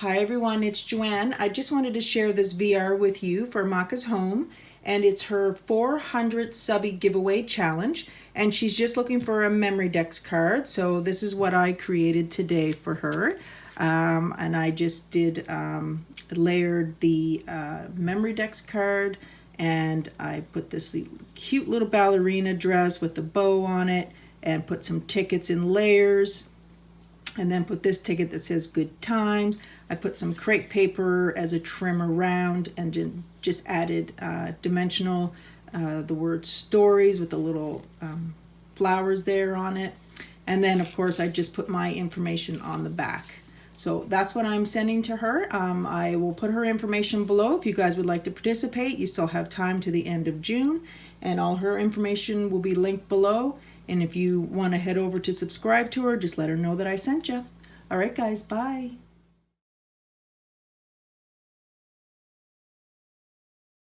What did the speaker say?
Hi everyone, it's Joanne. I just wanted to share this VR with you for Makaz Home, and it's her 400 subby giveaway challenge, and she's just looking for a memory dex card. So this is what I created today for her, and I just did layered the memory dex card, and I put this cute little ballerina dress with a bow on it, and put some tickets in layers, and then put this ticket that says good times. I put some crepe paper as a trim around, and just added dimensional, the word stories with the little flowers there on it. And then of course I just put my information on the back. So that's what I'm sending to her. I will put her information below. If you guys would like to participate, you still have time to the end of June, and all her information will be linked below. And if you want to head over to subscribe to her, just let her know that I sent you. All right, guys, bye.